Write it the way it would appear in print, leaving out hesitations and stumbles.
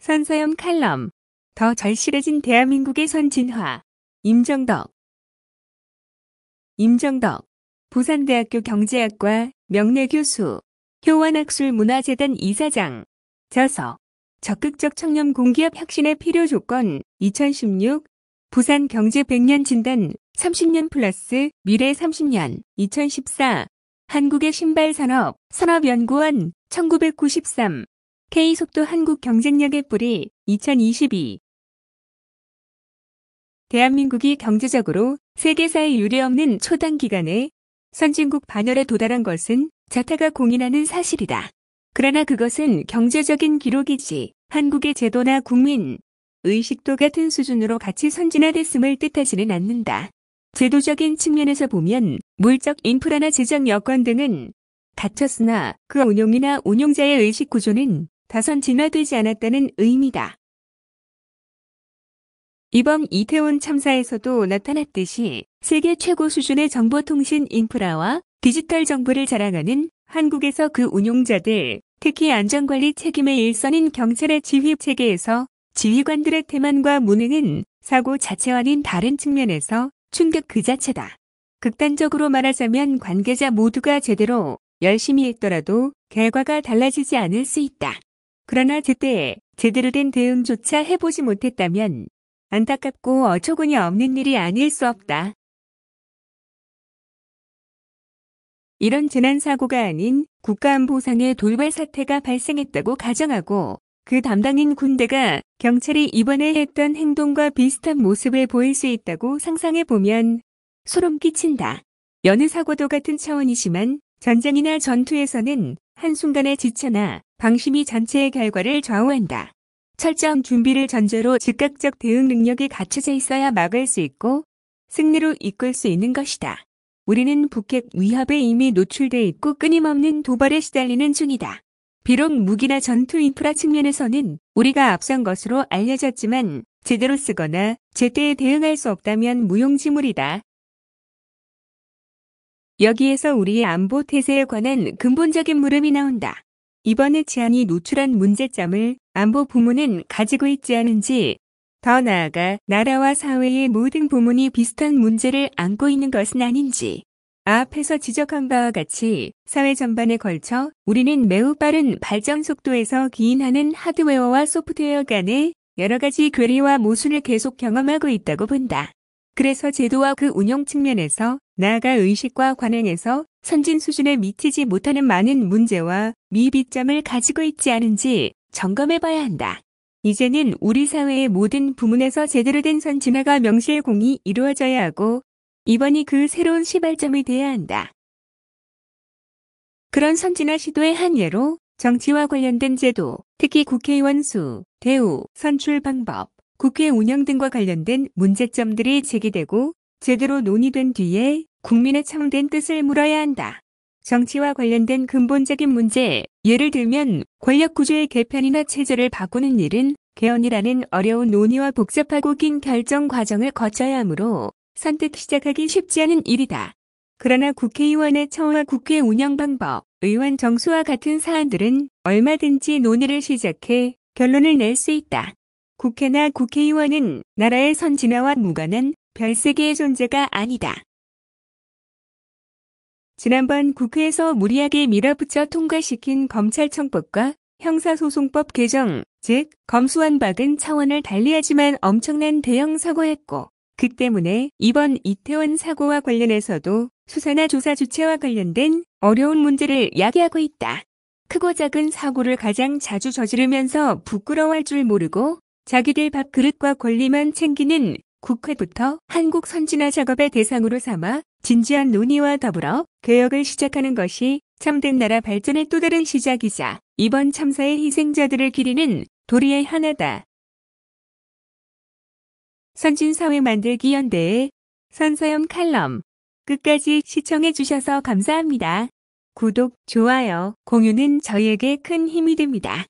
선서영 칼럼. 더 절실해진 대한민국의 선진화. 임정덕. 부산대학교 경제학과 명례교수, 효원학술문화재단 이사장. 저서. 적극적 청년 공기업 혁신의 필요 조건. 2016 부산 경제 100년 진단 30년 플러스 미래 30년. 2014 한국의 신발산업 산업연구원 1993 K속도 한국 경쟁력의 뿌리 2022. 대한민국이 경제적으로 세계사에 유례없는 초단기간에 선진국 반열에 도달한 것은 자타가 공인하는 사실이다. 그러나 그것은 경제적인 기록이지 한국의 제도나 국민, 의식도 같은 수준으로 같이 선진화됐음을 뜻하지는 않는다. 제도적인 측면에서 보면 물적 인프라나 재정 여건 등은 갖췄으나 그 운용이나 운용자의 의식 구조는 다선진화되지 않았다는 의미다. 이번 이태원 참사에서도 나타났듯이 세계 최고 수준의 정보통신 인프라와 디지털 정보를 자랑하는 한국에서 그 운용자들, 특히 안전관리 책임의 일선인 경찰의 지휘체계에서 지휘관들의 태만과 무능은 사고 자체와 아닌 다른 측면에서 충격 그 자체다. 극단적으로 말하자면 관계자 모두가 제대로 열심히 했더라도 결과가 달라지지 않을 수 있다. 그러나 제때 제대로 된 대응조차 해보지 못했다면 안타깝고 어처구니 없는 일이 아닐 수 없다. 이런 재난사고가 아닌 국가안보상의 돌발 사태가 발생했다고 가정하고 그 담당인 군대가 경찰이 이번에 했던 행동과 비슷한 모습을 보일 수 있다고 상상해보면 소름 끼친다. 여느 사고도 같은 차원이지만 전쟁이나 전투에서는 한순간의 지체나 방심이 전체의 결과를 좌우한다. 철저한 준비를 전제로 즉각적 대응 능력이 갖춰져 있어야 막을 수 있고 승리로 이끌 수 있는 것이다. 우리는 북핵 위협에 이미 노출돼 있고 끊임없는 도발에 시달리는 중이다. 비록 무기나 전투 인프라 측면에서는 우리가 앞선 것으로 알려졌지만 제대로 쓰거나 제때에 대응할 수 없다면 무용지물이다. 여기에서 우리의 안보 태세에 관한 근본적인 물음이 나온다. 이번에 제안이 노출한 문제점을 안보 부문은 가지고 있지 않은지, 더 나아가 나라와 사회의 모든 부문이 비슷한 문제를 안고 있는 것은 아닌지, 앞에서 지적한 바와 같이 사회 전반에 걸쳐 우리는 매우 빠른 발전 속도에서 기인하는 하드웨어와 소프트웨어 간의 여러 가지 괴리와 모순을 계속 경험하고 있다고 본다. 그래서 제도와 그 운영 측면에서 나아가 의식과 관행에서 선진 수준에 미치지 못하는 많은 문제와 미비점을 가지고 있지 않은지 점검해봐야 한다. 이제는 우리 사회의 모든 부문에서 제대로 된 선진화가 명실공히 이루어져야 하고 이번이 그 새로운 시발점이 돼야 한다. 그런 선진화 시도의 한 예로 정치와 관련된 제도, 특히 국회의원 수, 대우, 선출 방법, 국회 운영 등과 관련된 문제점들이 제기되고 제대로 논의된 뒤에 국민의 참된 뜻을 물어야 한다. 정치와 관련된 근본적인 문제, 예를 들면 권력구조의 개편이나 체제를 바꾸는 일은 개헌이라는 어려운 논의와 복잡하고 긴 결정 과정을 거쳐야 하므로 선뜻 시작하기 쉽지 않은 일이다. 그러나 국회의원의 처우와 국회 운영 방법, 의원 정수와 같은 사안들은 얼마든지 논의를 시작해 결론을 낼 수 있다. 국회나 국회의원은 나라의 선진화와 무관한 별세계의 존재가 아니다. 지난번 국회에서 무리하게 밀어붙여 통과시킨 검찰청법과 형사소송법 개정, 즉 검수완박은 차원을 달리하지만 엄청난 대형 사고였고 그 때문에 이번 이태원 사고와 관련해서도 수사나 조사 주체와 관련된 어려운 문제를 야기하고 있다. 크고 작은 사고를 가장 자주 저지르면서 부끄러워할 줄 모르고 자기들 밥그릇과 권리만 챙기는 국회부터 한국 선진화 작업의 대상으로 삼아 진지한 논의와 더불어 개혁을 시작하는 것이 참된 나라 발전의 또 다른 시작이자 이번 참사의 희생자들을 기리는 도리의 하나다. 선진사회 만들기 연대의 선서영 칼럼. 끝까지 시청해주셔서 감사합니다. 구독, 좋아요, 공유는 저희에게 큰 힘이 됩니다.